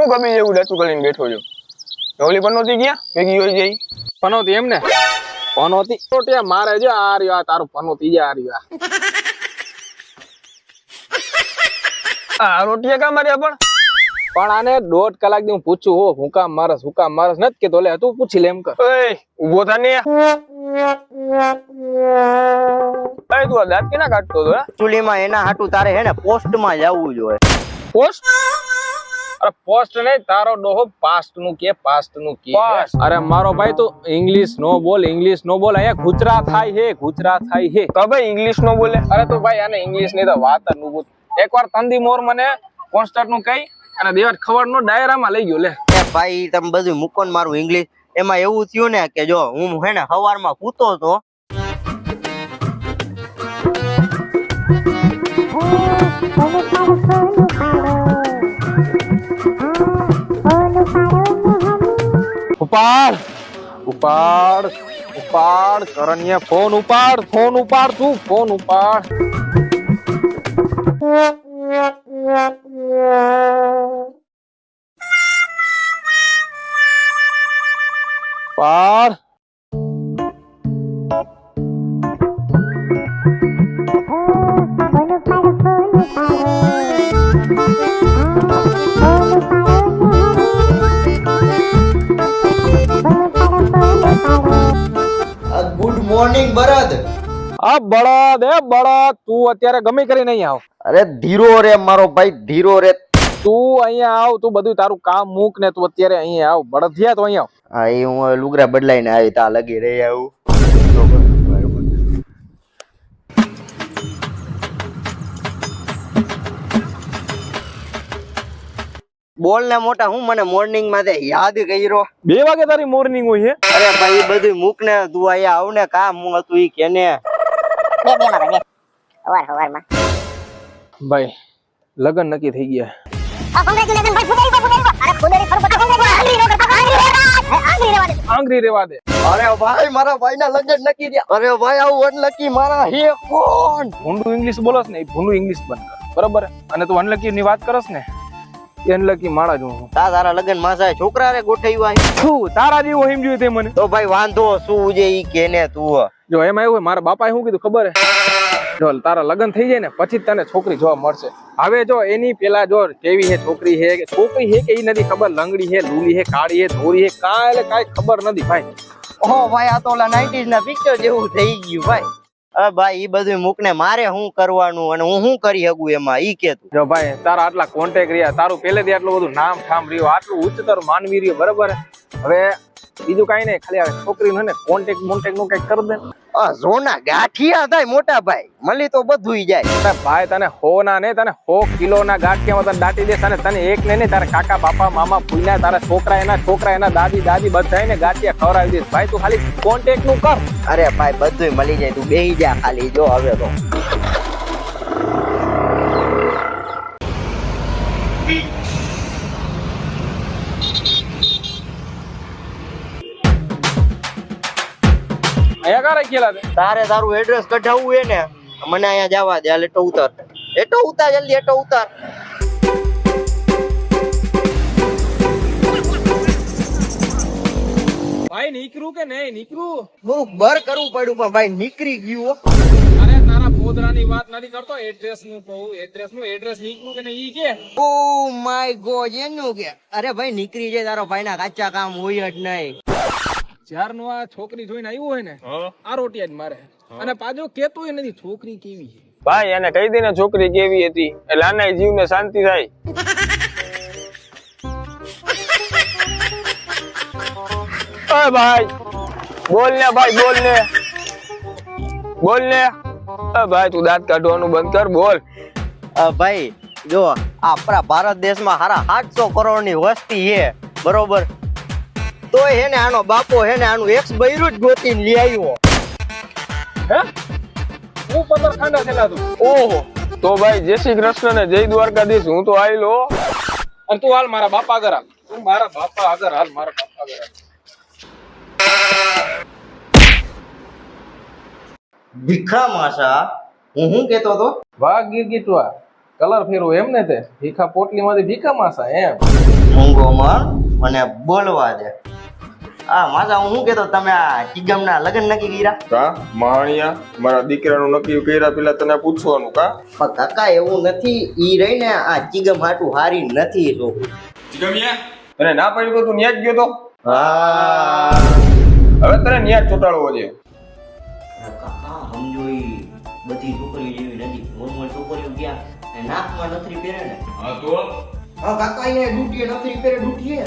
હું ગમી જેવું ડચું કરીને બેઠો છું. ઓલી પનોતી ગયા ભેગી હોય જઈ પનોતી એમ ને પનોતી રોટિયા મારે જો આ રહ્યો તારું પનોતી જે આ રહ્યો આ રોટિયા કા માર્યા પણ આને 1.5 કલાક થી હું પૂછું હો હું કામ મારસ નથી કે તોલે તું પૂછી લે એમ કર. ઓય ઊભો થા ને. એ તું દાંત કેના કાઢતો તો? ચૂલીમાં એના હાટુ તારે હે ને પોસ્ટમાં જવું જોઈએ. પોસ્ટ? અરે પોસ્ટ નહીં તારો ડોહો પાસ્ટ નું કે અરે મારો ભાઈ તું ઇંગ્લિશ નો બોલ અહીંયા ગુજરાત થાય હે તો ભાઈ ઇંગ્લિશ નો બોલે. અરે તો ભાઈ આને ઇંગ્લિશ ની તો વાત જ નું એકવાર તંદી મોર મને કોન્સ્ટન્ટ નું કઈ અને દેવર ખબર નો ડાયરામાં લઈ ગયો લે. એ ભાઈ તમે બધું મૂકો ને મારું ઇંગ્લિશ. એમાં એવું થયું ને કે જો હું હે ને સવારમાં સૂતો તો ઉપાડ કરણિયા ફોન ઉપાડ તું ફોન ઉપાડ. પાડ ગુડ મોર્નિંગ બળદ. આ બળદ તું અત્યારે ગમે કરી નહીં આવ. અરે ધીરો રે મારો ભાઈ ધીરો રે. તું અહીંયા આવ તું બધું તારું કામ મૂક ને તું અત્યારે અહીંયા આવ બળદિયા તો અહીંયા આવ. હા એ હું લુગડા બદલાઈને આવી તા લગી રહી આવું. બોલ ને મોટા હું મને મોર્નિંગ માં યાદ કર્યો. 2 વાગે તારી મોર્નિંગ હોય છે? અરે ભાઈ બધું મૂક ને તું અહીંયા આવ ને કામ હું હતું ઈ કેને. ભાઈ લગન નક્કી થઈ ગયા. આંગળી રેવા દે. અરે ભાઈ મારા ભાઈ ના લગન નક્કી થયા. અરે ભાઈ આવું અનલકી મારા હે કોણ. ભૂંડું ઇંગ્લિશ બોલસ ને ભૂંડું ઇંગ્લિશ બંધ કર બરાબર. અને તું અનલકી ની વાત કરસ ને અનલકી માળા જ હું. તારા લગન માં સાહેબ છોકરા રે ગોઠવ્યા છું તારા જેવું હિમ જોયું તે મને. તો ભાઈ વાંધો શું છે ઈ કેને તું. જો એમાં એવું મારા બાપાએ શું કીધું ખબર હે જો તારા લગન થઈ જાય ને પછી તને છોકરી જોવા મળશે. હવે જો એની પેલા જો કેવી હે છોકરી હે કે ઈ નથી ખબર. લંગડી હે લૂલી હે કાળી હે ધોરી હે કાંઈ ખબર નથી ભાઈ. ઓહો ભાઈ આ તો ઓલા 90s ના પિક્ચર જેવું થઈ ગયું ભાઈ. ભાઈ ઈ બધું મૂક ને મારે શું કરવાનું અને હું શું કરી શકું એમાં ઈ કે તું. જો ભાઈ તારા આટલા કોન્ટેક્ટ રહ્યા તારું પહેલેથી આટલું બધું નામ ઠામ રહ્યું આટલું ઉચ્ચતર માનવી રહ્યું બરાબર. હવે બીજું કઈ નહીં ખાલી છોકરી ને કોન્ટેક્ટ નું કઈક કરી દે. સોના ગાંઠિયા થાય મોટા ભાઈ મળી તો બધું જાય. ભાઈ તને 100 ને તને 100 કિલો ના ગાંઠિયામાં તને દાટી દેસ અને તને એક ને નહીં તારા કાકા બાપા મામા ફૂઈના તારા છોકરા એના દાદી બધા ને ગાંઠિયા ખવડાવી દેસ. ભાઈ તું ખાલી કોન્ટેક્ટ નું કર. અરે ભાઈ બધું મળી જાય તું બેહી જા ખાલી જો હવે તો. અહીંયા કા રાખેલા છે? તારે તારું એડ્રેસ કઢાવવું હે ને મને અહીંયા જવા દે. હાલ એટો ઉતાર જલ્દી એટો ઉતાર. ભાઈ નીકળું કે નહીં નીકળું? બહુ બર કરવું પડ્યું પણ ભાઈ નીકળી ગયું. અરે તારા પોદરાની વાત નથી કરતો એડ્રેસ નું કહું. એડ્રેસ નીકળું કે નહીં ઈ કે. ઓ માય ગોડ એનું કે. અરે ભાઈ નીકળી જાય તારો ભાઈ ના કાચા કામ હોય જ નહીં. જ્યાર નું આ છોકરી જોઈને આવ્યું હોય ને આ રોટિયા જ મારે. અને પાછો કેતો નથી છોકરી કેવી છે. ભાઈ એને કહી દે ને છોકરી કેવી હતી એટલે આના જીવ ને શાંતિ થાય. ભાઈ બોલ ને ભાઈ તું દાંત કાઢવાનું બંધ કર. બોલ ભાઈ જો આપણા ભારત દેશમાં હારા 700 કરોડ ની વસ્તી છે બરોબર. તો હે ને આનો બાપો હે ને આનું એક્સ બૈરું જ ગોતીને લઈ આવ્યો. હે હું 15 ખાંડા થેલા તું. ઓહો તો ભાઈ જય શ્રી કૃષ્ણ ને જય દ્વારકાધીશ. હું તો આયલો અને તું હાલ મારા બાપા આગળ હાલ. તું મારા બાપા આગળ હાલ. મારા બાપા આગળ હાલ. ભીખા માસા હું કેતો તો વાહ ગીર ગીટવા કલર ફેરવો એમ ને તે ભીખા પોટલી માંથી ભીખા માસા એમ. મૂંગોમાં મને બોલવા દે. આ માજા હું શું કેતો તમે આ ચીગમના લગ્ન નક્કી કર્યા? કા માણિયા મારા દીકરાનું નક્કી કર્યા પેલા તને પૂછવાનું કા? પણ કાકા એવું નથી, ઈ રહી ને આ ચીગમ હાટું હારી નથી છોકરી. જીગમિયા તને ના પાડી તો તું ન્યા જ ગયો તો. હા હવે તને ન્યા જ ચોટાડવો છે. કાકા સમજો ઈ બધી છોકરીઓ જેવી નથી. નોર્મલ છોકરીઓ ક્યાં નાકમાં નથરી પહેરે ને. હા તો હા કાકા અહીંયા ડૂટીએ નથરી પહેરે ડૂટીએ.